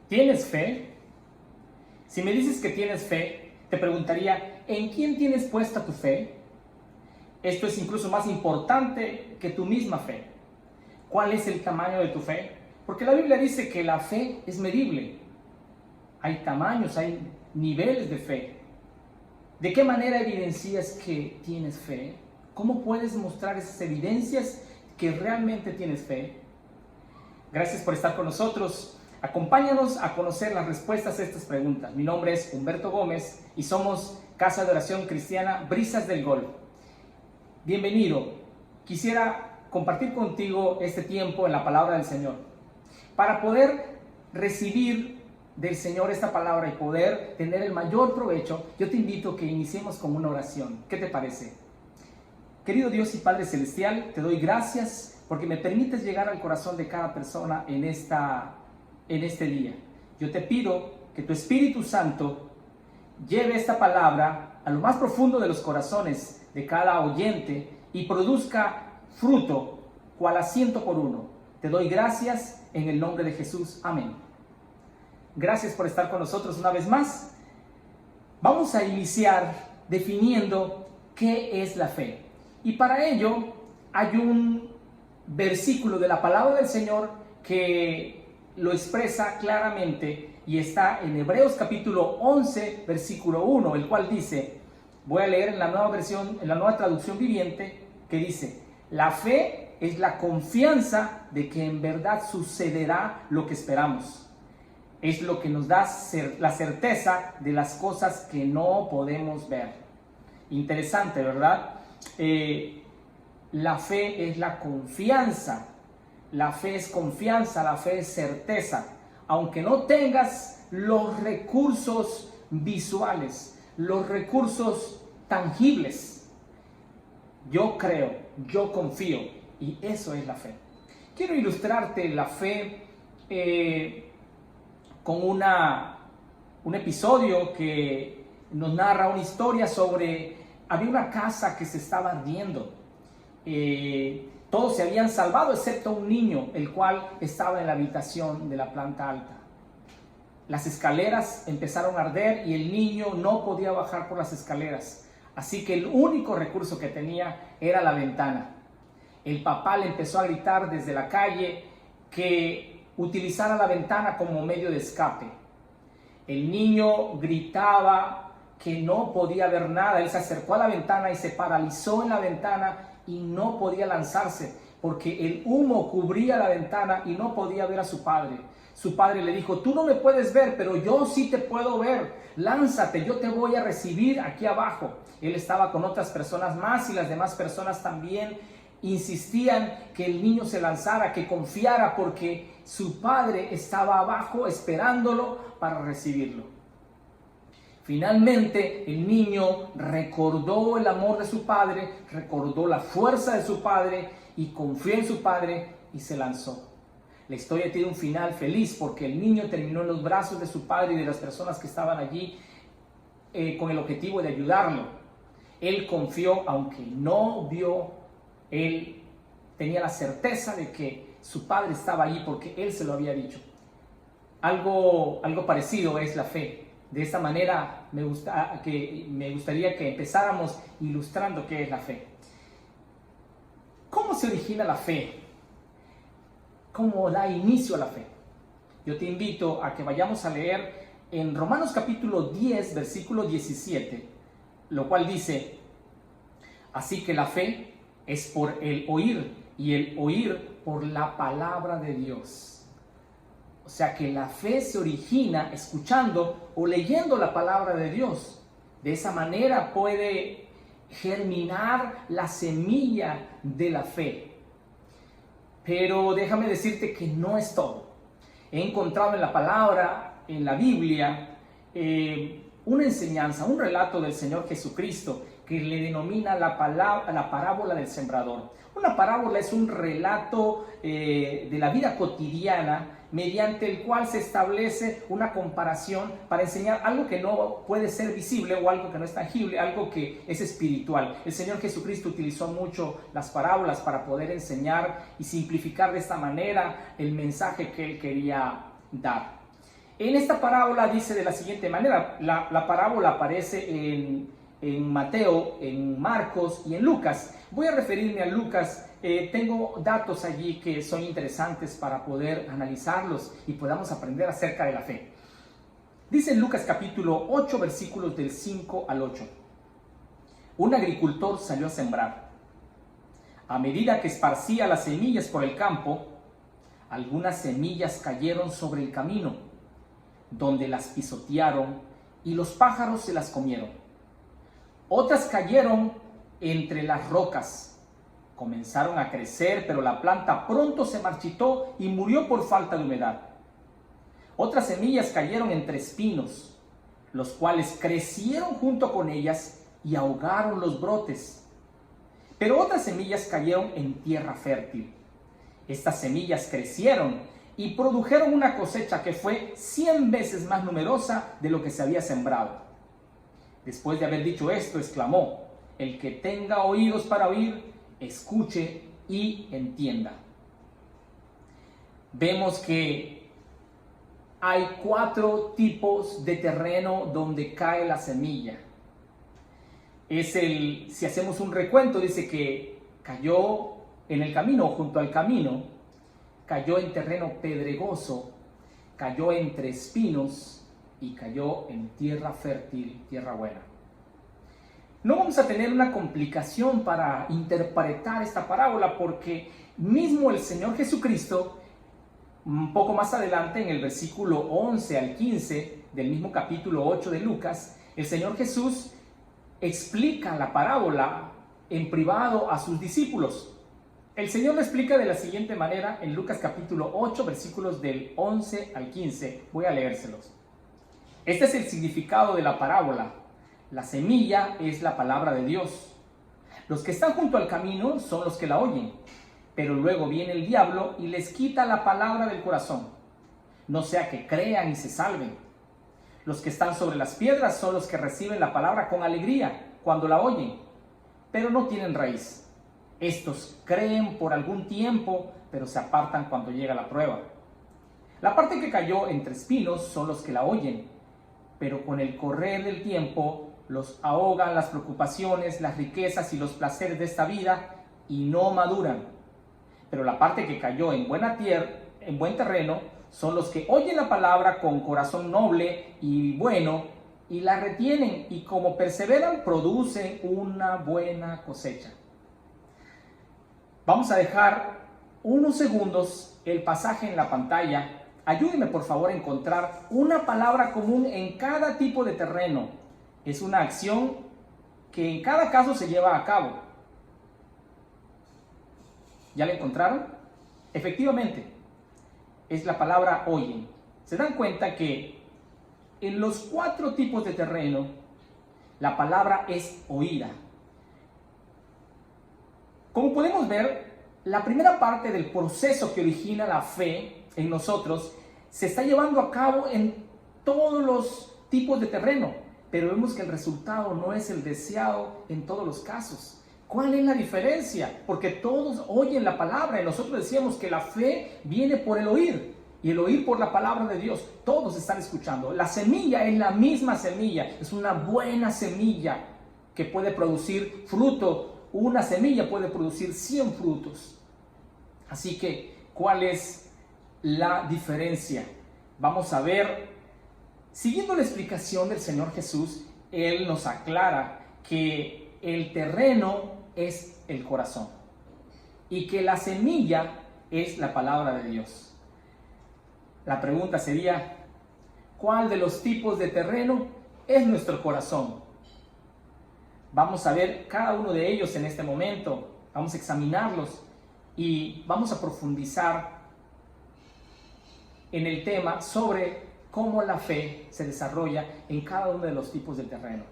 ¿Tienes fe? Si me dices que tienes fe, te preguntaría, ¿en quién tienes puesta tu fe? Esto es incluso más importante que tu misma fe. ¿Cuál es el tamaño de tu fe? Porque la Biblia dice que la fe es medible. Hay tamaños, hay niveles de fe. ¿De qué manera evidencias que tienes fe? ¿Cómo puedes mostrar esas evidencias que realmente tienes fe? Gracias por estar con nosotros. Acompáñanos a conocer las respuestas a estas preguntas. Mi nombre es Humberto Gómez y somos Casa de Oración Cristiana Brisas del Golf. Bienvenido. Quisiera compartir contigo este tiempo en la palabra del Señor. Para poder recibir del Señor esta palabra y poder tener el mayor provecho, yo te invito a que iniciemos con una oración. ¿Qué te parece? Querido Dios y Padre Celestial, te doy gracias porque me permites llegar al corazón de cada persona en este día. Yo te pido que tu Espíritu Santo lleve esta palabra a lo más profundo de los corazones de cada oyente y produzca fruto, cual a 100 por 1. Te doy gracias en el nombre de Jesús. Amén. Gracias por estar con nosotros una vez más. Vamos a iniciar definiendo qué es la fe. Y para ello hay un versículo de la palabra del Señor que lo expresa claramente y está en Hebreos capítulo 11, versículo 1, el cual dice, voy a leer en la nueva versión, en la nueva traducción viviente, que dice, la fe es la confianza de que en verdad sucederá lo que esperamos. Es lo que nos da la certeza de las cosas que no podemos ver. Interesante, ¿verdad? La fe es la confianza. La fe es confianza, la fe es certeza. Aunque no tengas los recursos visuales, los recursos tangibles, yo creo, yo confío, y eso es la fe. Quiero ilustrarte la fe con un episodio que nos narra una historia sobre, había una casa que se estaba ardiendo. Todos se habían salvado excepto un niño, el cual estaba en la habitación de la planta alta. Las escaleras empezaron a arder y el niño no podía bajar por las escaleras. Así que el único recurso que tenía era la ventana. El papá le empezó a gritar desde la calle que utilizara la ventana como medio de escape. El niño gritaba que no podía ver nada. Él se acercó a la ventana y se paralizó en la ventana y no podía lanzarse porque el humo cubría la ventana y no podía ver a su padre. Su padre le dijo, tú no me puedes ver, pero yo sí te puedo ver. Lánzate, yo te voy a recibir aquí abajo. Él estaba con otras personas más y las demás personas también insistían que el niño se lanzara, que confiara, porque su padre estaba abajo esperándolo para recibirlo. Finalmente el niño recordó el amor de su padre, recordó la fuerza de su padre y confió en su padre y se lanzó. La historia tiene un final feliz porque el niño terminó en los brazos de su padre y de las personas que estaban allí con el objetivo de ayudarlo. Él confió, aunque no vio, él tenía la certeza de que su padre estaba allí porque él se lo había dicho. Algo parecido es la fe. De esta manera me gustaría que empezáramos ilustrando qué es la fe. ¿Cómo se origina la fe? ¿Cómo da inicio a la fe? Yo te invito a que vayamos a leer en Romanos capítulo 10, versículo 17, lo cual dice, así que la fe es por el oír y el oír por la palabra de Dios. O sea que la fe se origina escuchando o leyendo la palabra de Dios. De esa manera puede germinar la semilla de la fe. Pero déjame decirte que no es todo. He encontrado en la palabra, en la Biblia, una enseñanza, un relato del Señor Jesucristo que le denomina la parábola del sembrador. Una parábola es un relato de la vida cotidiana mediante el cual se establece una comparación para enseñar algo que no puede ser visible o algo que no es tangible, algo que es espiritual. El Señor Jesucristo utilizó mucho las parábolas para poder enseñar y simplificar de esta manera el mensaje que Él quería dar. En esta parábola dice de la siguiente manera, la parábola aparece en Mateo, en Marcos y en Lucas. Voy a referirme a Lucas. Tengo datos allí que son interesantes para poder analizarlos y podamos aprender acerca de la fe. Dice en Lucas capítulo 8, versículos del 5 al 8. Un agricultor salió a sembrar. A medida que esparcía las semillas por el campo, algunas semillas cayeron sobre el camino, donde las pisotearon y los pájaros se las comieron. Otras cayeron entre las rocas. Comenzaron a crecer, pero la planta pronto se marchitó y murió por falta de humedad. Otras semillas cayeron entre espinos, los cuales crecieron junto con ellas y ahogaron los brotes. Pero otras semillas cayeron en tierra fértil. Estas semillas crecieron y produjeron una cosecha que fue 100 veces más numerosa de lo que se había sembrado. Después de haber dicho esto, exclamó: el que tenga oídos para oír, escuche y entienda. Vemos que hay 4 tipos de terreno donde cae la semilla. Si hacemos un recuento, dice que cayó en el camino, junto al camino, cayó en terreno pedregoso, cayó entre espinos y cayó en tierra fértil, tierra buena. No vamos a tener una complicación para interpretar esta parábola porque mismo el Señor Jesucristo, un poco más adelante en el versículo 11 al 15 del mismo capítulo 8 de Lucas, el Señor Jesús explica la parábola en privado a sus discípulos. El Señor lo explica de la siguiente manera en Lucas capítulo 8, versículos del 11 al 15. Voy a leérselos. Este es el significado de la parábola. La semilla es la palabra de Dios. Los que están junto al camino son los que la oyen, pero luego viene el diablo y les quita la palabra del corazón, no sea que crean y se salven. Los que están sobre las piedras son los que reciben la palabra con alegría cuando la oyen, pero no tienen raíz. Estos creen por algún tiempo, pero se apartan cuando llega la prueba. La parte que cayó entre espinos son los que la oyen, pero con el correr del tiempo los ahogan las preocupaciones, las riquezas y los placeres de esta vida y no maduran. Pero la parte que cayó en buena tierra, en buen terreno, son los que oyen la palabra con corazón noble y bueno y la retienen, y como perseveran producen una buena cosecha. Vamos a dejar unos segundos el pasaje en la pantalla. Ayúdenme por favor a encontrar una palabra común en cada tipo de terreno. Es una acción que en cada caso se lleva a cabo. ¿Ya la encontraron? Efectivamente, es la palabra oyen. Se dan cuenta que en los 4 tipos de terreno, la palabra es oída. Como podemos ver, la primera parte del proceso que origina la fe en nosotros se está llevando a cabo en todos los tipos de terreno. Pero vemos que el resultado no es el deseado en todos los casos. ¿Cuál es la diferencia? Porque todos oyen la palabra y nosotros decíamos que la fe viene por el oír y el oír por la palabra de Dios. Todos están escuchando. La semilla es la misma semilla, es una buena semilla que puede producir fruto. Una semilla puede producir 100 frutos. Así que, ¿cuál es la diferencia? Vamos a ver. Siguiendo la explicación del Señor Jesús, Él nos aclara que el terreno es el corazón y que la semilla es la palabra de Dios. La pregunta sería, ¿cuál de los tipos de terreno es nuestro corazón? Vamos a ver cada uno de ellos en este momento, vamos a examinarlos y vamos a profundizar en el tema sobre cómo la fe se desarrolla en cada uno de los tipos de terreno.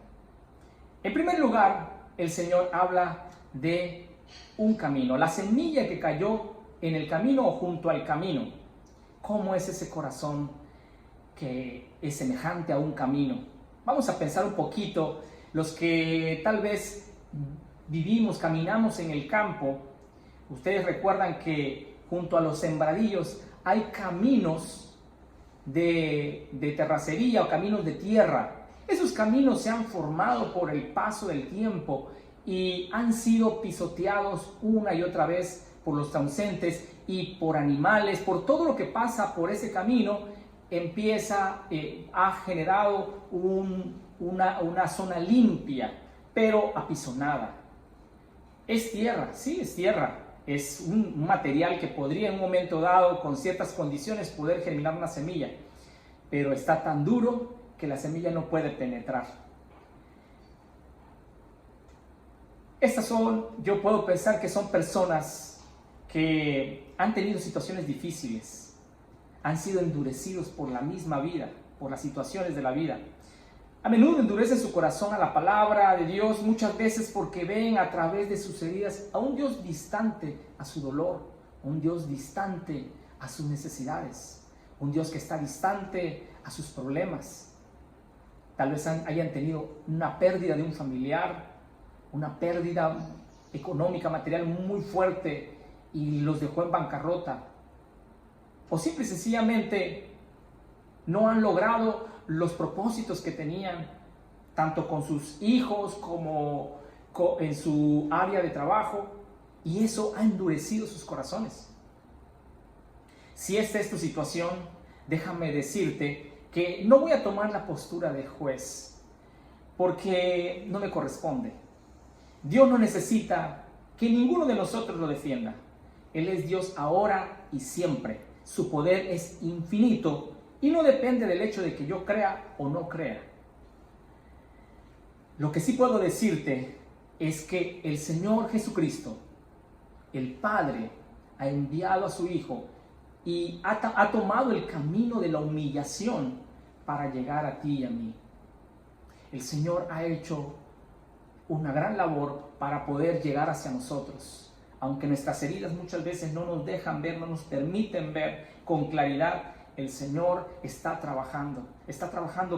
En primer lugar, el Señor habla de un camino, la semilla que cayó en el camino o junto al camino. ¿Cómo es ese corazón que es semejante a un camino? Vamos a pensar un poquito, los que tal vez vivimos, caminamos en el campo. Ustedes recuerdan que junto a los sembradillos hay caminos de terracería o caminos de tierra. Esos caminos se han formado por el paso del tiempo y han sido pisoteados una y otra vez por los transeúntes y por animales, por todo lo que pasa por ese camino. Ha generado una zona limpia, pero apisonada. Es tierra, sí, es tierra. Es un material que podría en un momento dado, con ciertas condiciones, poder germinar una semilla, pero está tan duro que la semilla no puede penetrar. Yo puedo pensar que son personas que han tenido situaciones difíciles, han sido endurecidos por la misma vida, por las situaciones de la vida. A menudo endurecen su corazón a la palabra de Dios, muchas veces porque ven a través de sus heridas a un Dios distante a su dolor, un Dios distante a sus necesidades, un Dios que está distante a sus problemas. Tal vez hayan tenido una pérdida de un familiar, una pérdida económica, material muy fuerte y los dejó en bancarrota. O simple y sencillamente no han logrado los propósitos que tenían, tanto con sus hijos como en su área de trabajo, y eso ha endurecido sus corazones. Si esta es tu situación, déjame decirte que no voy a tomar la postura de juez, porque no me corresponde. Dios no necesita que ninguno de nosotros lo defienda. Él es Dios ahora y siempre. Su poder es infinito y no depende del hecho de que yo crea o no crea. Lo que sí puedo decirte es que el Señor Jesucristo, el Padre, ha enviado a su Hijo y ha tomado el camino de la humillación para llegar a ti y a mí. El Señor ha hecho una gran labor para poder llegar hacia nosotros. Aunque nuestras heridas muchas veces no nos dejan ver, no nos permiten ver con claridad, el Señor está trabajando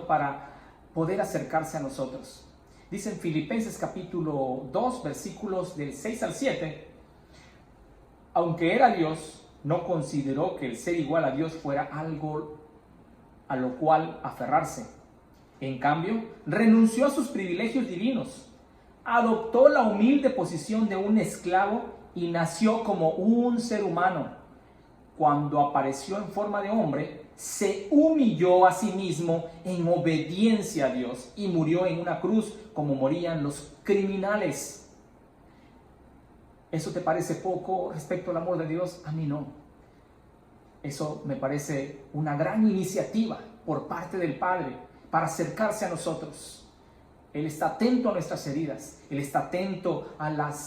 para poder acercarse a nosotros. Dice en Filipenses capítulo 2, versículos del 6 al 7, aunque era Dios, no consideró que el ser igual a Dios fuera algo a lo cual aferrarse. En cambio, renunció a sus privilegios divinos, adoptó la humilde posición de un esclavo y nació como un ser humano. Cuando apareció en forma de hombre, se humilló a sí mismo en obediencia a Dios y murió en una cruz como morían los criminales. ¿Eso te parece poco respecto al amor de Dios? A mí no. Eso me parece una gran iniciativa por parte del Padre para acercarse a nosotros. Él está atento a nuestras heridas, Él está atento a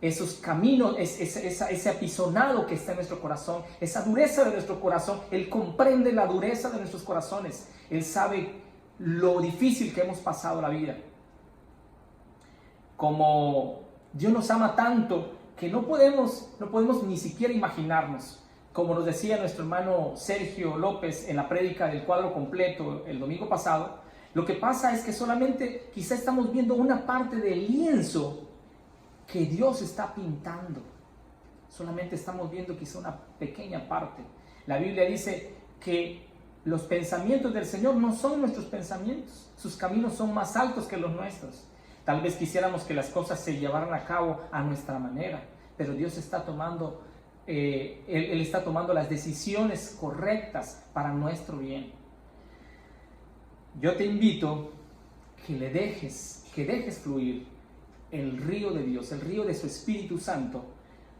esos caminos, ese apisonado que está en nuestro corazón, esa dureza de nuestro corazón. Él comprende la dureza de nuestros corazones. Él sabe lo difícil que hemos pasado la vida. Como Dios nos ama tanto que no podemos ni siquiera imaginarnos. Como nos decía nuestro hermano Sergio López en la prédica del cuadro completo el domingo pasado, lo que pasa es que solamente quizá estamos viendo una parte del lienzo que Dios está pintando. Solamente estamos viendo quizá una pequeña parte. La Biblia dice que los pensamientos del Señor no son nuestros pensamientos. Sus caminos son más altos que los nuestros. Tal vez quisiéramos que las cosas se llevaran a cabo a nuestra manera, pero Dios está tomando, Él está tomando las decisiones correctas para nuestro bien. Yo te invito que dejes fluir el río de Dios, el río de su Espíritu Santo,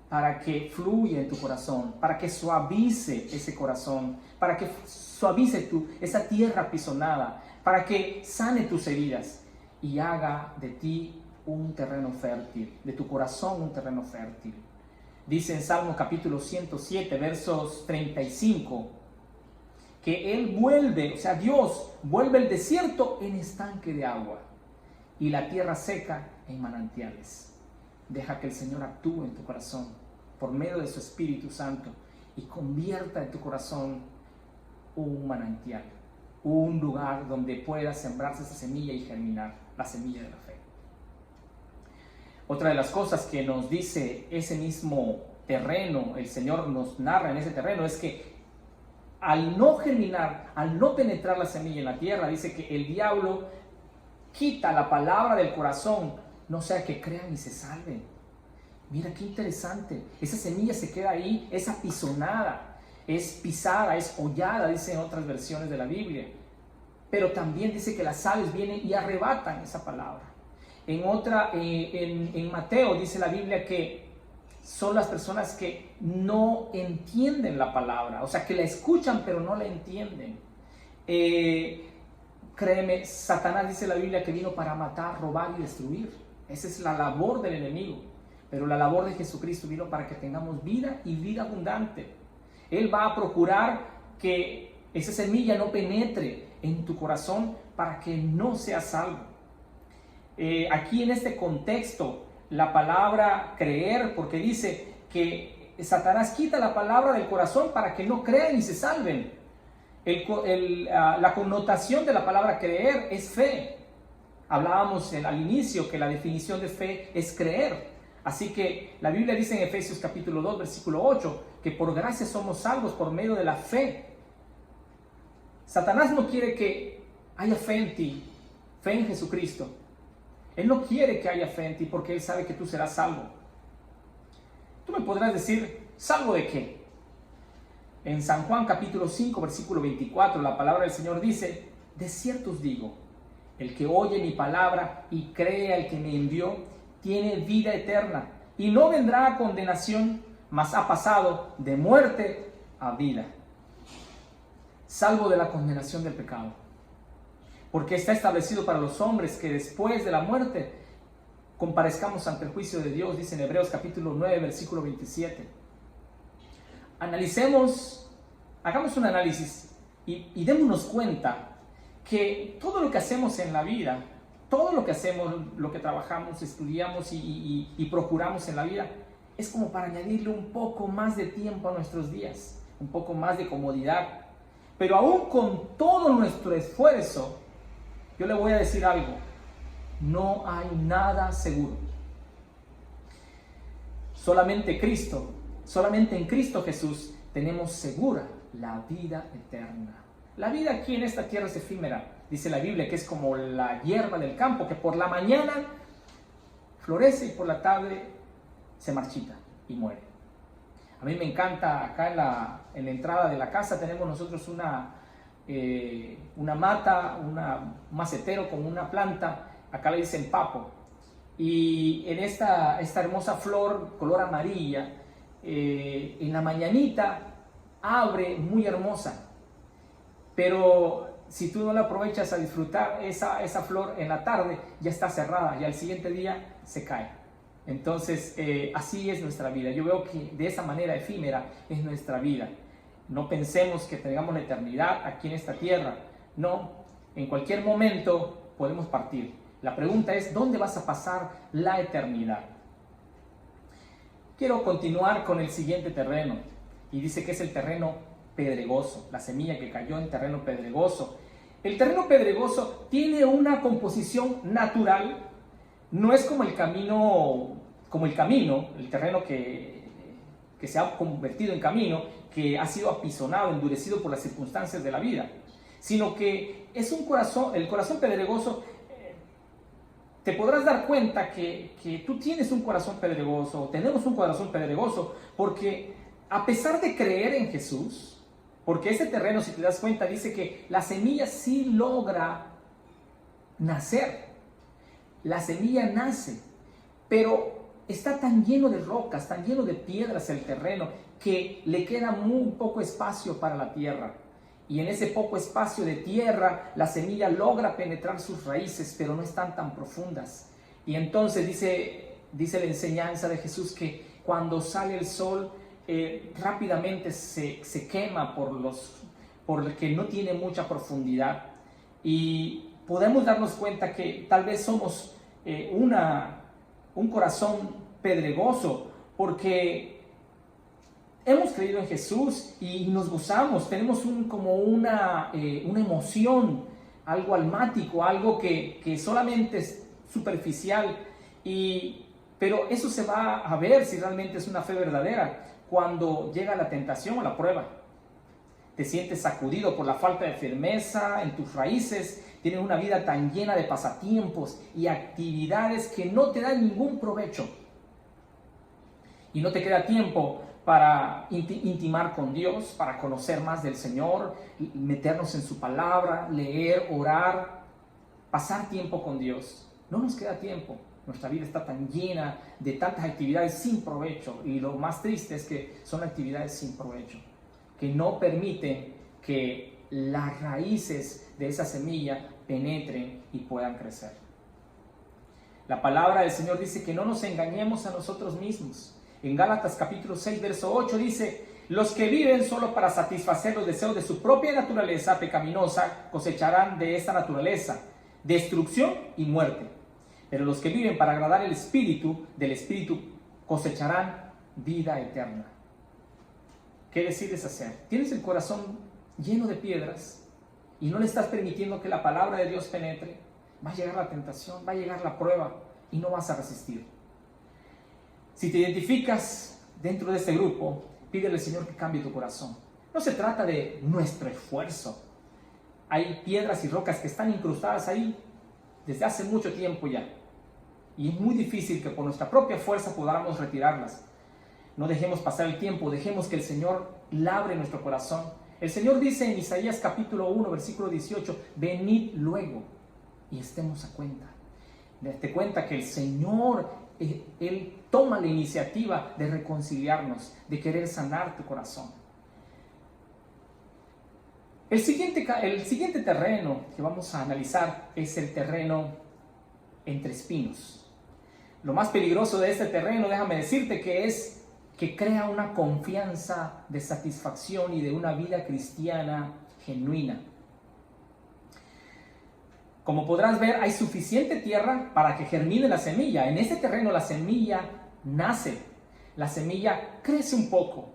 para que fluya en tu corazón, para que suavice ese corazón, para que suavice esa tierra apisonada, para que sane tus heridas y haga de ti un terreno fértil, de tu corazón un terreno fértil. Dice en Salmo capítulo 107, versos 35, que Él vuelve, o sea, Dios vuelve el desierto en estanque de agua y la tierra seca en manantiales. Deja que el Señor actúe en tu corazón por medio de su Espíritu Santo y convierta en tu corazón un manantial, un lugar donde pueda sembrarse esa semilla y germinar la semilla de la fe. Otra de las cosas que nos dice ese mismo terreno, el Señor nos narra en ese terreno, es que al no germinar, al no penetrar la semilla en la tierra, dice que el diablo quita la palabra del corazón, no sea que crean y se salven. Mira qué interesante, esa semilla se queda ahí, es apisonada, es pisada, es hollada, dice en otras versiones de la Biblia. Pero también dice que las aves vienen y arrebatan esa palabra. En Mateo dice la Biblia que son las personas que no entienden la palabra, o sea, que la escuchan pero no la entienden. Créeme, Satanás dice la Biblia que vino para matar, robar y destruir. Esa es la labor del enemigo. Pero la labor de Jesucristo vino para que tengamos vida y vida abundante. Él va a procurar que esa semilla no penetre en tu corazón para que no seas salvo. Aquí en este contexto, la palabra creer, porque dice que Satanás quita la palabra del corazón para que no crean y se salven. La connotación de la palabra creer es fe. Hablábamos al inicio que la definición de fe es creer. Así que la Biblia dice en Efesios capítulo 2, versículo 8, que por gracia somos salvos por medio de la fe. Satanás no quiere que haya fe en ti, fe en Jesucristo. Él no quiere que haya fe en ti porque Él sabe que tú serás salvo. Tú me podrás decir, ¿salvo de qué? En San Juan capítulo 5, versículo 24, la palabra del Señor dice, de cierto os digo, el que oye mi palabra y cree al que me envió, tiene vida eterna y no vendrá a condenación, mas ha pasado de muerte a vida. Salvo de la condenación del pecado. Porque está establecido para los hombres que después de la muerte comparezcamos ante el juicio de Dios, dice en Hebreos capítulo 9, versículo 27. Hagamos un análisis y démonos cuenta que todo lo que hacemos en la vida, todo lo que hacemos, lo que trabajamos, estudiamos y procuramos en la vida, es como para añadirle un poco más de tiempo a nuestros días, un poco más de comodidad. Pero aún con todo nuestro esfuerzo, yo le voy a decir algo, no hay nada seguro. Solamente en Cristo Jesús tenemos segura la vida eterna. La vida aquí en esta tierra es efímera. Dice la Biblia que es como la hierba del campo, que por la mañana florece y por la tarde se marchita y muere. A mí me encanta, acá en la entrada de la casa tenemos nosotros una mata, un macetero con una planta, acá le dicen papo, y en esta hermosa flor color amarilla, en la mañanita abre muy hermosa, pero si tú no la aprovechas a disfrutar esa flor en la tarde, ya está cerrada y al siguiente día se cae. Entonces así es nuestra vida. Yo veo que de esa manera efímera es nuestra vida. No pensemos que tengamos la eternidad aquí en esta tierra. No, en cualquier momento podemos partir. La pregunta es, ¿dónde vas a pasar la eternidad? Quiero continuar con el siguiente terreno. Y dice que es el terreno pedregoso, la semilla que cayó en terreno pedregoso. El terreno pedregoso tiene una composición natural, no es como el camino, el terreno que se ha convertido en camino, que ha sido apisonado, endurecido por las circunstancias de la vida, sino que es el corazón pedregoso. Te podrás dar cuenta que tú tienes un corazón pedregoso, tenemos un corazón pedregoso, porque a pesar de creer en Jesús, porque ese terreno, si te das cuenta, dice que la semilla sí logra nacer. La semilla nace, pero está tan lleno de rocas, tan lleno de piedras el terreno, que le queda muy poco espacio para la tierra. Y en ese poco espacio de tierra, la semilla logra penetrar sus raíces, pero no están tan profundas. Y entonces dice la enseñanza de Jesús que cuando sale el sol, rápidamente se quema porque no tiene mucha profundidad. Y podemos darnos cuenta que tal vez somos un corazón pedregoso, porque hemos creído en Jesús y nos gozamos, tenemos como una emoción, algo almático, algo que solamente es superficial, pero eso se va a ver si realmente es una fe verdadera cuando llega la tentación o la prueba. Te sientes sacudido por la falta de firmeza en tus raíces, tienes una vida tan llena de pasatiempos y actividades que no te dan ningún provecho. Y no te queda tiempo para intimar con Dios, para conocer más del Señor, meternos en su palabra, leer, orar, pasar tiempo con Dios. No nos queda tiempo. Nuestra vida está tan llena de tantas actividades sin provecho, y lo más triste es que son actividades sin provecho, que no permiten que las raíces de esa semilla penetren y puedan crecer. La palabra del Señor dice que no nos engañemos a nosotros mismos. En Gálatas capítulo 6, verso 8 dice: los que viven solo para satisfacer los deseos de su propia naturaleza pecaminosa cosecharán de esta naturaleza destrucción y muerte. Pero los que viven para agradar el Espíritu, del Espíritu cosecharán vida eterna. ¿Qué decides hacer? ¿Tienes el corazón lleno de piedras y no le estás permitiendo que la palabra de Dios penetre? Va a llegar la tentación, va a llegar la prueba y no vas a resistir. Si te identificas dentro de este grupo, pídele al Señor que cambie tu corazón. No se trata de nuestro esfuerzo. Hay piedras y rocas que están incrustadas ahí desde hace mucho tiempo ya. Y es muy difícil que por nuestra propia fuerza podamos retirarlas. No dejemos pasar el tiempo, dejemos que el Señor labre nuestro corazón. El Señor dice en Isaías capítulo 1, versículo 18, venid luego y estemos a cuenta. Date cuenta que el Señor, Él toma la iniciativa de reconciliarnos, de querer sanar tu corazón. El siguiente terreno que vamos a analizar es el terreno entre espinos. Lo más peligroso de este terreno, déjame decirte, que es que crea una confianza de satisfacción y de una vida cristiana genuina. Como podrás ver, hay suficiente tierra para que germine la semilla. En este terreno la semilla nace, la semilla crece un poco.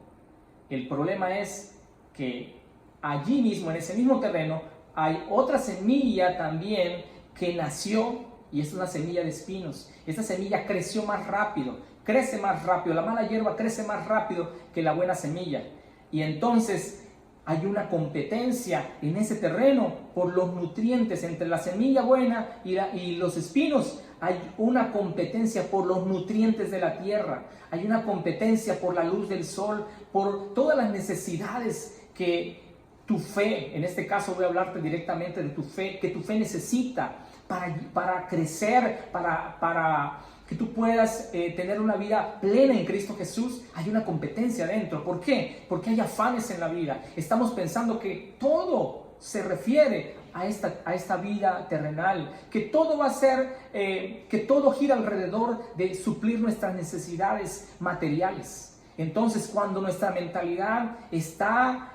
El problema es que allí mismo, en ese mismo terreno, hay otra semilla también que nació, y es una semilla de espinos. Esta semilla creció más rápido, crece más rápido. La mala hierba crece más rápido que la buena semilla. Y entonces hay una competencia en ese terreno por los nutrientes entre la semilla buena y los espinos. Hay una competencia por los nutrientes de la tierra. Hay una competencia por la luz del sol, por todas las necesidades que tu fe, en este caso voy a hablarte directamente de tu fe, que tu fe necesita para crecer, para que tú puedas tener una vida plena en Cristo Jesús. Hay una competencia dentro. ¿Por qué? Porque hay afanes en la vida. Estamos pensando que todo se refiere a esta vida terrenal, que todo va a ser, que todo gira alrededor de suplir nuestras necesidades materiales. Entonces, cuando nuestra mentalidad está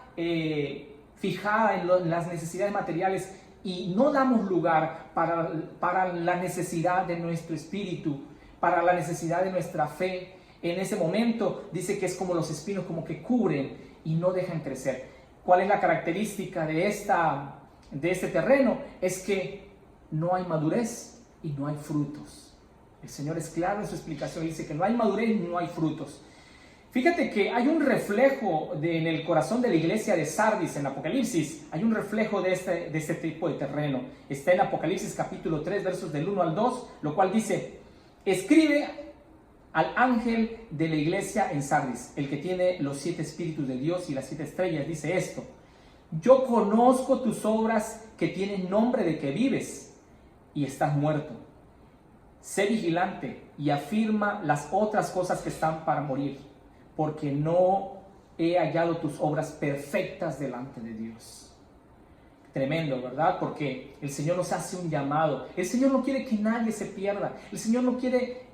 fijada en las necesidades materiales y no damos lugar para la necesidad de nuestro espíritu, para la necesidad de nuestra fe, en ese momento dice que es como los espinos, como que cubren y no dejan crecer. ¿Cuál es la característica de este terreno? Es que no hay madurez y no hay frutos. El Señor es claro en su explicación, dice que no hay madurez y no hay frutos. Fíjate que hay un reflejo en el corazón de la iglesia de Sardis en Apocalipsis. Hay un reflejo de este tipo de terreno. Está en Apocalipsis capítulo 3, versos del 1 al 2, lo cual dice: escribe al ángel de la iglesia en Sardis, el que tiene los 7 espíritus de Dios y las 7 estrellas, dice esto: yo conozco tus obras, que tienen nombre de que vives y estás muerto. Sé vigilante y afirma las otras cosas que están para morir, porque no he hallado tus obras perfectas delante de Dios. Tremendo, ¿verdad? Porque el Señor nos hace un llamado. El Señor no quiere que nadie se pierda. El Señor no quiere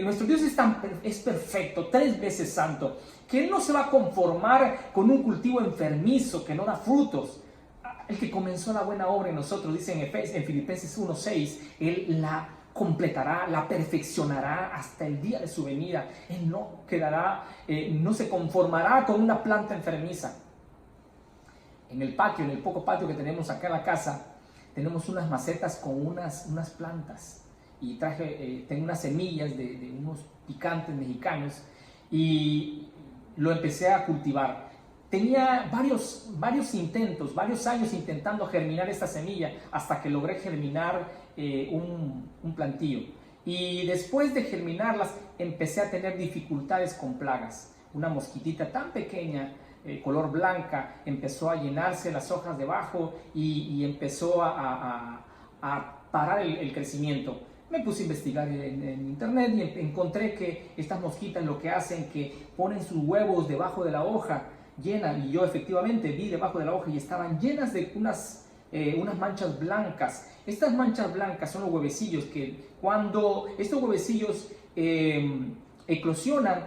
nuestro Dios es perfecto, 3 veces santo, que Él no se va a conformar con un cultivo enfermizo que no da frutos. El que comenzó la buena obra en nosotros, dice en Filipenses 1:6, Él la completará, la perfeccionará hasta el día de su venida. Él no quedará, no se conformará con una planta enfermiza. En el patio, en el poco patio que tenemos acá en la casa, tenemos unas macetas con unas plantas. Y tengo unas semillas de unos picantes mexicanos y lo empecé a cultivar. Tenía varios intentos, varios años intentando germinar esta semilla hasta que logré germinar un plantillo. Y después de germinarlas empecé a tener dificultades con plagas. Una mosquitita tan pequeña, color blanca, empezó a llenarse las hojas debajo y empezó a parar el crecimiento. Me puse a investigar en internet y encontré que estas mosquitas lo que hacen que ponen sus huevos debajo de la hoja llena, y yo efectivamente vi debajo de la hoja y estaban llenas de unas manchas blancas. Estas manchas blancas son los huevecillos que cuando estos huevecillos eclosionan,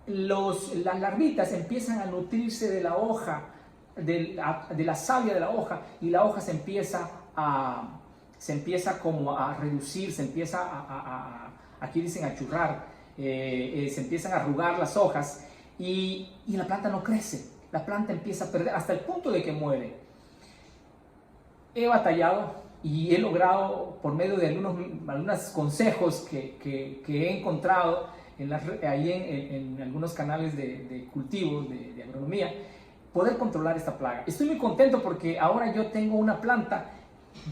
las larvitas empiezan a nutrirse de la hoja, de la savia de la hoja, y la hoja se empieza como a reducir, se empieza aquí dicen a churrar, se empiezan a arrugar las hojas y la planta no crece, la planta empieza a perder hasta el punto de que muere. He batallado y he logrado, por medio de algunos consejos que he encontrado ahí en algunos canales de cultivos, de agronomía, poder controlar esta plaga. Estoy muy contento porque ahora yo tengo una planta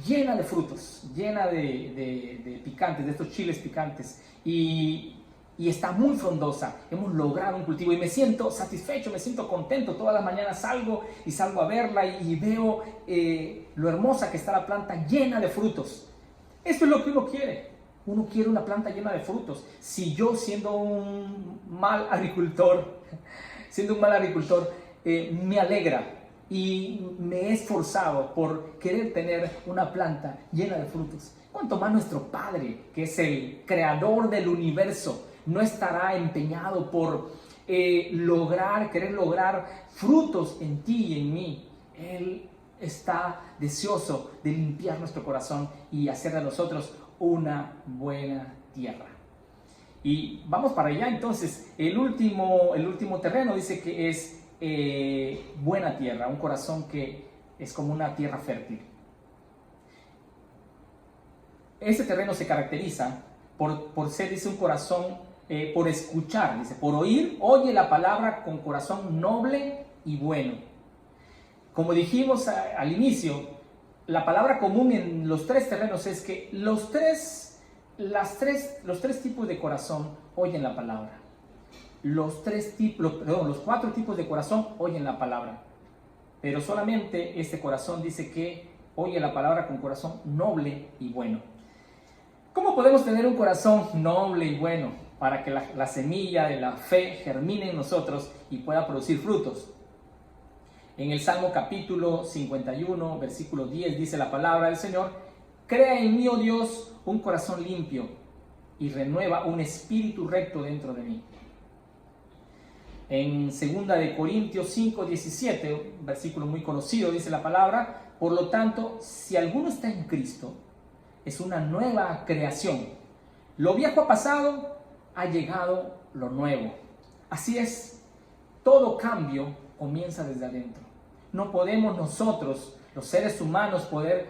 llena de frutos, llena de picantes, de estos chiles picantes, y está muy frondosa. Hemos logrado un cultivo y me siento satisfecho, me siento contento. Todas las mañanas salgo a verla y veo lo hermosa que está la planta llena de frutos. Esto es lo que uno quiere. Uno quiere una planta llena de frutos. Si yo, siendo un mal agricultor, me alegra y me he esforzado por querer tener una planta llena de frutos, cuanto más nuestro Padre, que es el creador del universo, no estará empeñado por querer lograr frutos en ti y en mí. Él está deseoso de limpiar nuestro corazón y hacer de nosotros una buena tierra. Y vamos para allá. Entonces, el último terreno dice que es buena tierra, un corazón que es como una tierra fértil. Este terreno se caracteriza por ser, dice, un corazón, por escuchar, dice, por oír, oye la palabra con corazón noble y bueno. Como dijimos al inicio, la palabra común en los tres terrenos es que los tres tipos de corazón oyen la palabra. Los 4 tipos de corazón oyen la palabra, pero solamente este corazón dice que oye la palabra con corazón noble y bueno. ¿Cómo podemos tener un corazón noble y bueno para que la semilla de la fe germine en nosotros y pueda producir frutos? En el Salmo capítulo 51, versículo 10 dice la palabra del Señor: crea en mí, oh Dios, un corazón limpio y renueva un espíritu recto dentro de mí. En 2 Corintios 5, 17, un versículo muy conocido, dice la palabra: por lo tanto, si alguno está en Cristo, es una nueva creación. Lo viejo ha pasado, ha llegado lo nuevo. Así es, todo cambio comienza desde adentro. No podemos nosotros, los seres humanos, poder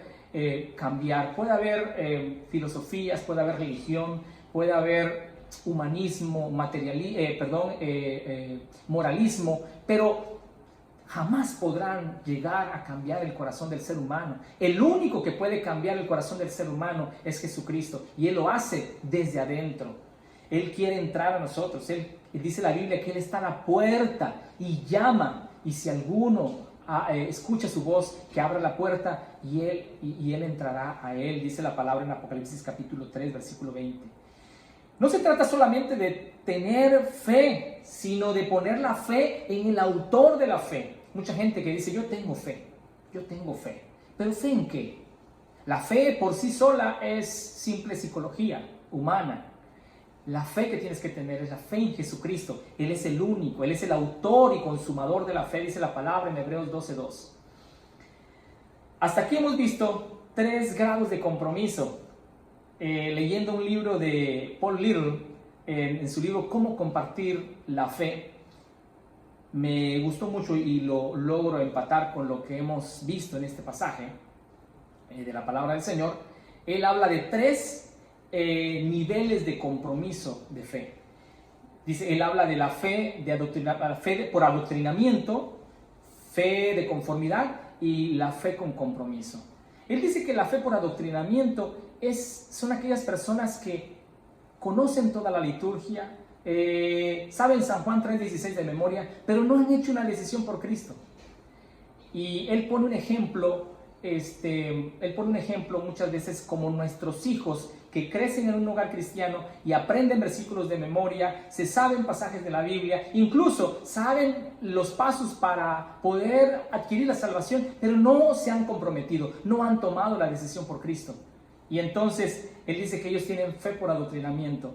cambiar. Puede haber filosofías, puede haber religión, puede haber humanismo, moralismo, pero jamás podrán llegar a cambiar el corazón del ser humano. El único que puede cambiar el corazón del ser humano es Jesucristo, y Él lo hace desde adentro. Él quiere entrar a nosotros. Él dice la Biblia que Él está a la puerta y llama, y si alguno escucha su voz, que abra la puerta y él entrará a Él. Dice la palabra en Apocalipsis capítulo 3, versículo 20. No se trata solamente de tener fe, sino de poner la fe en el autor de la fe. Mucha gente que dice: yo tengo fe. ¿Pero fe en qué? La fe por sí sola es simple psicología humana. La fe que tienes que tener es la fe en Jesucristo. Él es el único, Él es el autor y consumador de la fe, dice la palabra en Hebreos 12:2. Hasta aquí hemos visto 3 grados de compromiso leyendo un libro de Paul Little, en su libro Cómo compartir la fe. Me gustó mucho y lo logro empatar con lo que hemos visto en este pasaje de la palabra del Señor. Él habla de 3 niveles de compromiso de fe. Dice, él habla de la fe, fe por adoctrinamiento, fe de conformidad y la fe con compromiso. Él dice que la fe por adoctrinamiento son aquellas personas que conocen toda la liturgia, saben San Juan 3:16 de memoria, pero no han hecho una decisión por Cristo. Y él pone un ejemplo, muchas veces como nuestros hijos que crecen en un hogar cristiano y aprenden versículos de memoria, se saben pasajes de la Biblia, incluso saben los pasos para poder adquirir la salvación, pero no se han comprometido, no han tomado la decisión por Cristo. Y entonces él dice que ellos tienen fe por adoctrinamiento.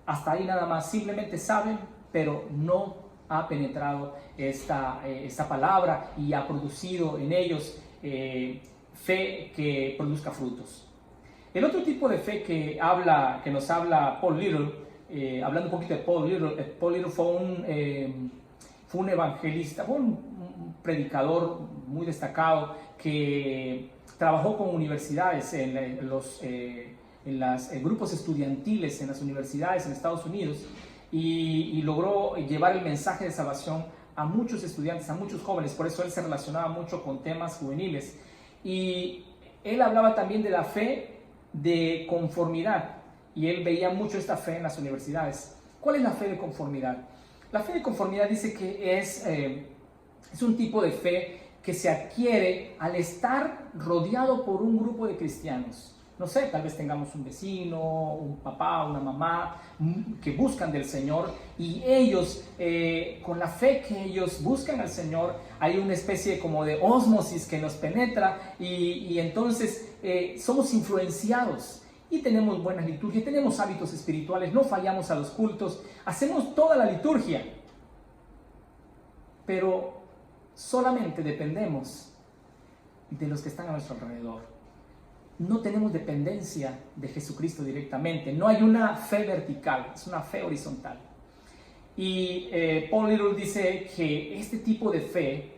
Hasta ahí nada más, simplemente saben, pero no ha penetrado esta palabra y ha producido en ellos fe que produzca frutos. El otro tipo de fe que nos habla Paul Little, hablando un poquito de Paul Little fue un evangelista, fue un predicador muy destacado que trabajó con universidades en los grupos estudiantiles en las universidades en Estados Unidos y logró llevar el mensaje de salvación a muchos estudiantes, a muchos jóvenes. Por eso él se relacionaba mucho con temas juveniles. Y él hablaba también de la fe de conformidad, y él veía mucho esta fe en las universidades. ¿Cuál es la fe de conformidad? La fe de conformidad dice que es un tipo de fe que se adquiere al estar rodeado por un grupo de cristianos. No sé, tal vez tengamos un vecino, un papá, una mamá que buscan del Señor, y ellos, con la fe que ellos buscan al Señor, hay una especie como de ósmosis que nos penetra y entonces somos influenciados y tenemos buenas liturgias, tenemos hábitos espirituales, no fallamos a los cultos, hacemos toda la liturgia, pero solamente dependemos de los que están a nuestro alrededor. No tenemos dependencia de Jesucristo directamente. No hay una fe vertical, es una fe horizontal. Y Paul Little dice que este tipo de fe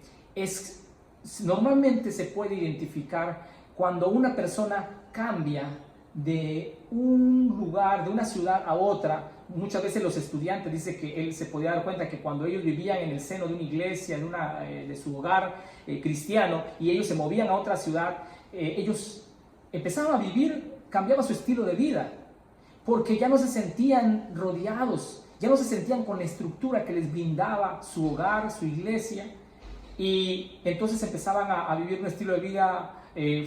normalmente se puede identificar cuando una persona cambia de un lugar, de una ciudad a otra. Muchas veces los estudiantes dicen que él se podía dar cuenta que cuando ellos vivían en el seno de una iglesia, de su hogar cristiano, y ellos se movían a otra ciudad, ellos empezaban a vivir, cambiaba su estilo de vida, porque ya no se sentían rodeados, ya no se sentían con la estructura que les brindaba su hogar, su iglesia, y entonces empezaban a vivir un estilo de vida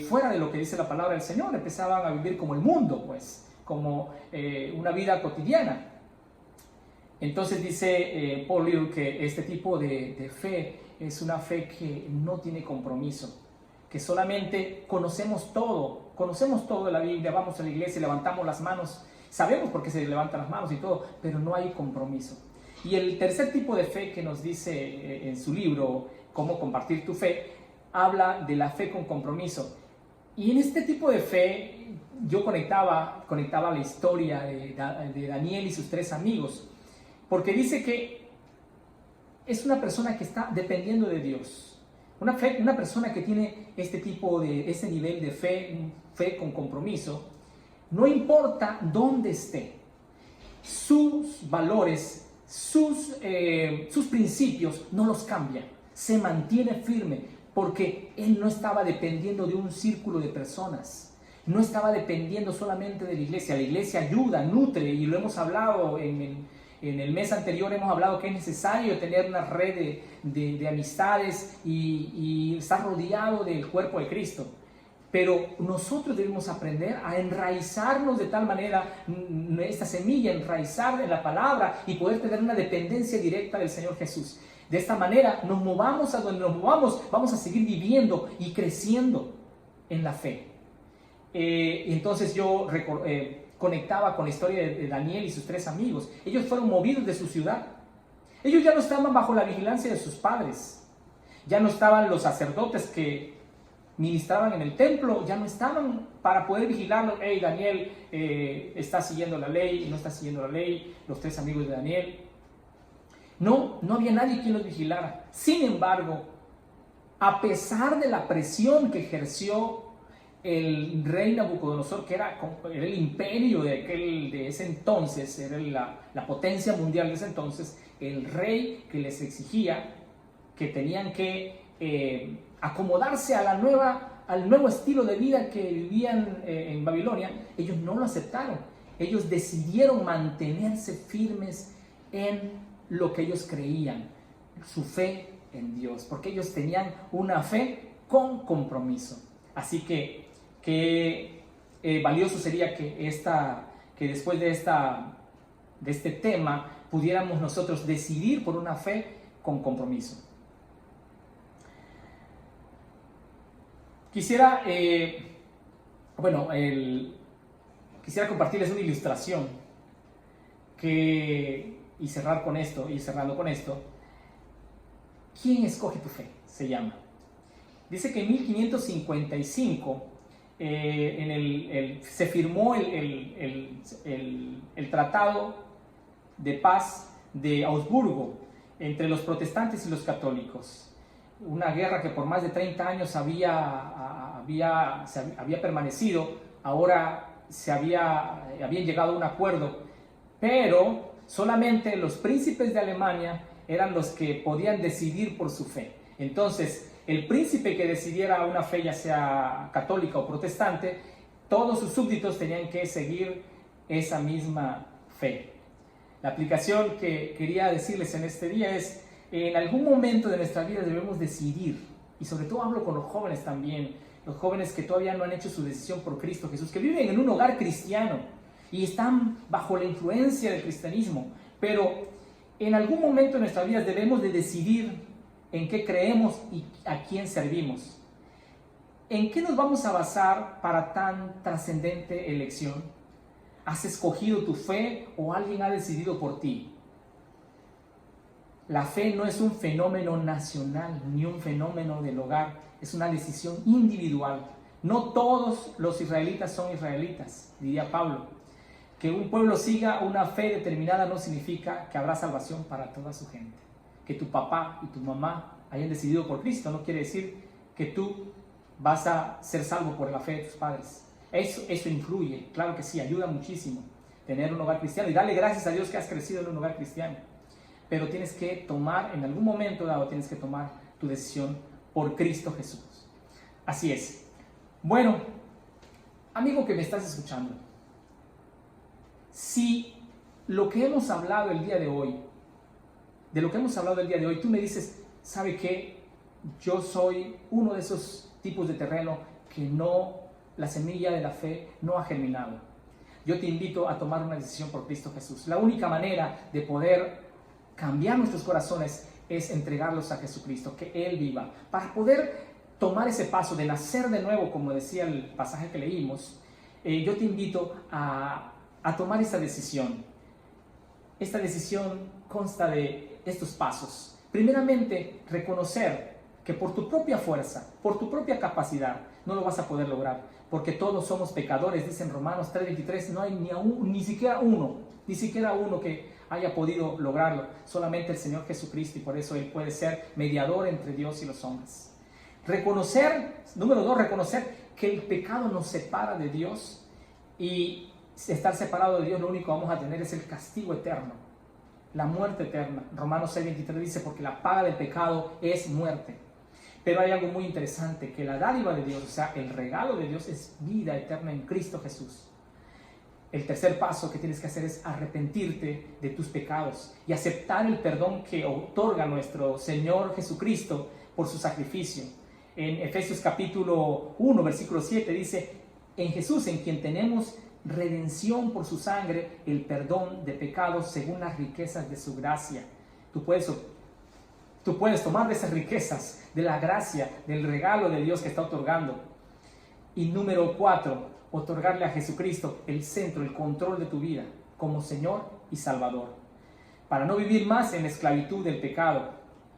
fuera de lo que dice la palabra del Señor. Empezaban a vivir como el mundo, pues, como una vida cotidiana. Entonces dice Paul Little que este tipo de fe es una fe que no tiene compromiso, que solamente conocemos todo de la Biblia, vamos a la iglesia, levantamos las manos, sabemos por qué se levantan las manos y todo, pero no hay compromiso. Y el tercer tipo de fe que nos dice en su libro, Cómo compartir tu fe, habla de la fe con compromiso. Y en este tipo de fe yo conectaba la historia de Daniel y sus 3 amigos, porque dice que es una persona que está dependiendo de Dios. Una persona que tiene este nivel de fe con compromiso, no importa dónde esté, sus valores, sus principios no los cambia, se mantiene firme, porque él no estaba dependiendo de un círculo de personas, no estaba dependiendo solamente de la iglesia ayuda, nutre, y lo hemos hablado en el mes anterior, hemos hablado que es necesario tener una red de amistades y estar rodeado del cuerpo de Cristo. Pero nosotros debemos aprender a enraizarnos de tal manera, esta semilla, enraizar en la palabra y poder tener una dependencia directa del Señor Jesús. De esta manera, nos movamos a donde nos movamos, vamos a seguir viviendo y creciendo en la fe. Entonces yo conectaba con la historia de Daniel y sus 3 amigos. Ellos fueron movidos de su ciudad. Ellos ya no estaban bajo la vigilancia de sus padres. Ya no estaban los sacerdotes que ministraban en el templo ya no estaban para poder vigilarlo. Hey, Daniel está siguiendo la ley, no está siguiendo la ley, los 3 amigos de Daniel. No había nadie quien los vigilara. Sin embargo, a pesar de la presión que ejerció el rey Nabucodonosor, que era el imperio de ese entonces, era la potencia mundial de ese entonces, el rey que les exigía que tenían que acomodarse al nuevo estilo de vida que vivían en Babilonia, ellos no lo aceptaron. Ellos decidieron mantenerse firmes en lo que ellos creían, su fe en Dios, porque ellos tenían una fe con compromiso. Así que valioso sería que después de este tema pudiéramos nosotros decidir por una fe con compromiso. Quisiera compartirles una ilustración y cerrando con esto. ¿Quién escoge tu fe? Se llama. Dice que en 1555 se firmó el Tratado de Paz de Augsburgo entre los protestantes y los católicos. Una guerra que por más de 30 años había permanecido. Ahora habían llegado a un acuerdo, pero solamente los príncipes de Alemania eran los que podían decidir por su fe. Entonces, el príncipe que decidiera una fe, ya sea católica o protestante, todos sus súbditos tenían que seguir esa misma fe. La aplicación que quería decirles en este día es: en algún momento de nuestra vida debemos decidir, y sobre todo hablo con los jóvenes también, los jóvenes que todavía no han hecho su decisión por Cristo Jesús, que viven en un hogar cristiano y están bajo la influencia del cristianismo, pero en algún momento de nuestra vida debemos de decidir en qué creemos y a quién servimos. ¿En qué nos vamos a basar para tan trascendente elección? ¿Has escogido tu fe o alguien ha decidido por ti? La fe no es un fenómeno nacional ni un fenómeno del hogar, es una decisión individual. No todos los israelitas son israelitas, diría Pablo. Que un pueblo siga una fe determinada no significa que habrá salvación para toda su gente. Que tu papá y tu mamá hayan decidido por Cristo no quiere decir que tú vas a ser salvo por la fe de tus padres. Eso influye, claro que sí, ayuda muchísimo tener un hogar cristiano y darle gracias a Dios que has crecido en un hogar cristiano. Pero tienes que tomar, en algún momento dado, tienes que tomar tu decisión por Cristo Jesús. Así es. Bueno, amigo que me estás escuchando, si lo que hemos hablado el día de hoy, tú me dices, ¿sabe qué? Yo soy uno de esos tipos de terreno que la semilla de la fe no ha germinado. Yo te invito a tomar una decisión por Cristo Jesús. La única manera de poder cambiar nuestros corazones es entregarlos a Jesucristo, que Él viva. Para poder tomar ese paso de nacer de nuevo, como decía el pasaje que leímos, yo te invito a tomar esa decisión. Esta decisión consta de estos pasos. Primeramente, reconocer que por tu propia fuerza, por tu propia capacidad, no lo vas a poder lograr, porque todos somos pecadores, dice en Romanos 3:23, no hay ni siquiera uno que haya podido lograrlo, solamente el Señor Jesucristo, y por eso Él puede ser mediador entre Dios y los hombres. Número 2, reconocer que el pecado nos separa de Dios, y estar separado de Dios, lo único que vamos a tener es el castigo eterno, la muerte eterna. Romanos 6:23 dice, porque la paga del pecado es muerte. Pero hay algo muy interesante, que la dádiva de Dios, o sea, el regalo de Dios es vida eterna en Cristo Jesús. El tercer paso que tienes que hacer es arrepentirte de tus pecados y aceptar el perdón que otorga nuestro Señor Jesucristo por su sacrificio. En Efesios capítulo 1, versículo 7 dice, en Jesús, en quien tenemos redención por su sangre, el perdón de pecados según las riquezas de su gracia. Tú puedes tomar de esas riquezas, de la gracia, del regalo de Dios que está otorgando. Y número 4, otorgarle a Jesucristo el centro, el control de tu vida como Señor y Salvador, para no vivir más en la esclavitud del pecado.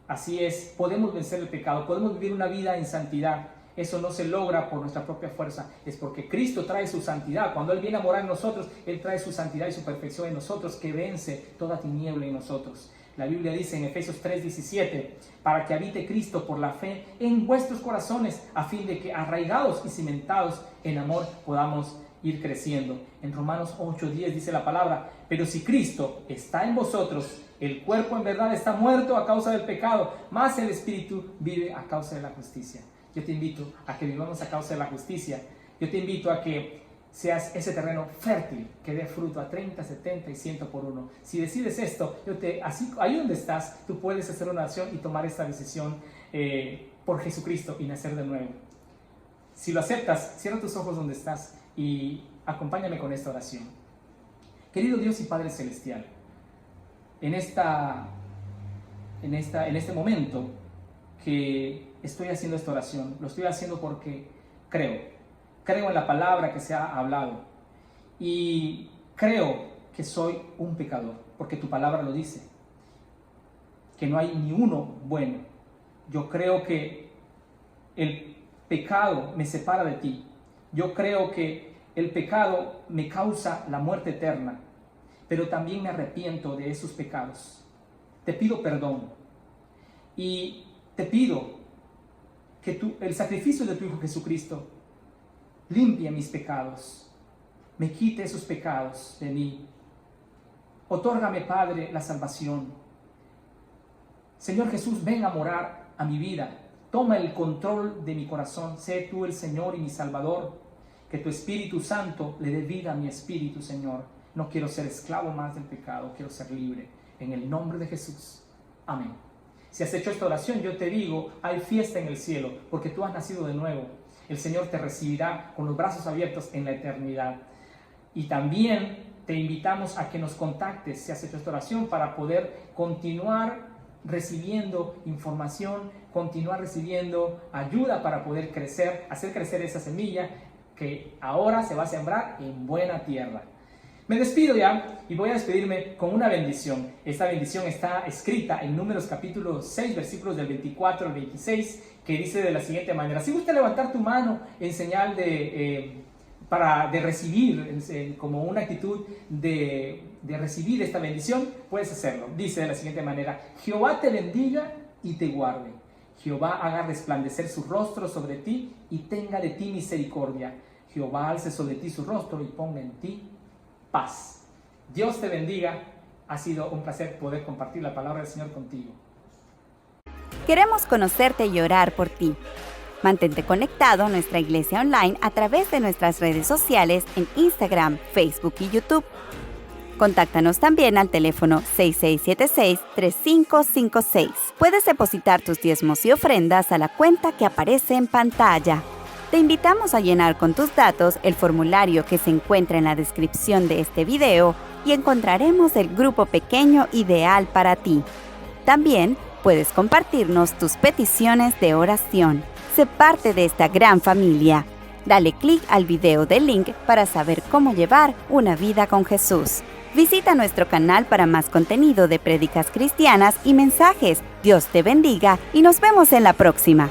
Así es, podemos vencer el pecado, podemos vivir una vida en santidad, eso no se logra por nuestra propia fuerza, es porque Cristo trae su santidad. Cuando Él viene a morar en nosotros, Él trae su santidad y su perfección en nosotros, que vence toda tiniebla en nosotros. La Biblia dice en Efesios 3:17, para que habite Cristo por la fe en vuestros corazones, a fin de que arraigados y cimentados en amor podamos ir creciendo. En Romanos 8:10 dice la palabra, pero si Cristo está en vosotros, el cuerpo en verdad está muerto a causa del pecado, mas el espíritu vive a causa de la justicia. Yo te invito a que vivamos a causa de la justicia. Yo te invito a que seas ese terreno fértil que dé fruto a 30, 70 y 100 por uno. Si decides esto, ahí donde estás, tú puedes hacer una oración y tomar esta decisión por Jesucristo y nacer de nuevo. Si lo aceptas, cierra tus ojos donde estás y acompáñame con esta oración. Querido Dios y Padre Celestial, en este momento que estoy haciendo esta oración, lo estoy haciendo porque creo en la palabra que se ha hablado y creo que soy un pecador, porque tu palabra lo dice, que no hay ni uno bueno. Yo creo que el pecado me separa de ti. Yo creo que el pecado me causa la muerte eterna, pero también me arrepiento de esos pecados. Te pido perdón y te pido que el sacrificio de tu Hijo Jesucristo limpie mis pecados, me quite esos pecados de mí. Otórgame, Padre, la salvación. Señor Jesús, ven a morar a mi vida. Toma el control de mi corazón. Sé tú el Señor y mi Salvador. Que tu Espíritu Santo le dé vida a mi espíritu, Señor. No quiero ser esclavo más del pecado, quiero ser libre. En el nombre de Jesús. Amén. Si has hecho esta oración, yo te digo, hay fiesta en el cielo, porque tú has nacido de nuevo. El Señor te recibirá con los brazos abiertos en la eternidad. Y también te invitamos a que nos contactes si has hecho esta oración para poder continuar recibiendo información, continuar recibiendo ayuda para poder crecer, hacer crecer esa semilla que ahora se va a sembrar en buena tierra. Me despido ya y voy a despedirme con una bendición. Esta bendición está escrita en Números capítulo 6, versículos del 24 al 26, que dice de la siguiente manera. Si gusta levantar tu mano en señal de recibir, como una actitud de recibir esta bendición, puedes hacerlo. Dice de la siguiente manera, Jehová te bendiga y te guarde. Jehová haga resplandecer su rostro sobre ti y tenga de ti misericordia. Jehová alce sobre ti su rostro y ponga en ti paz. Dios te bendiga. Ha sido un placer poder compartir la palabra del Señor contigo. Queremos conocerte y orar por ti. Mantente conectado a nuestra iglesia online a través de nuestras redes sociales en Instagram, Facebook y YouTube. Contáctanos también al teléfono 6676-3556. Puedes depositar tus diezmos y ofrendas a la cuenta que aparece en pantalla. Te invitamos a llenar con tus datos el formulario que se encuentra en la descripción de este video y encontraremos el grupo pequeño ideal para ti. También puedes compartirnos tus peticiones de oración. Sé parte de esta gran familia. Dale clic al video del link para saber cómo llevar una vida con Jesús. Visita nuestro canal para más contenido de prédicas cristianas y mensajes. Dios te bendiga y nos vemos en la próxima.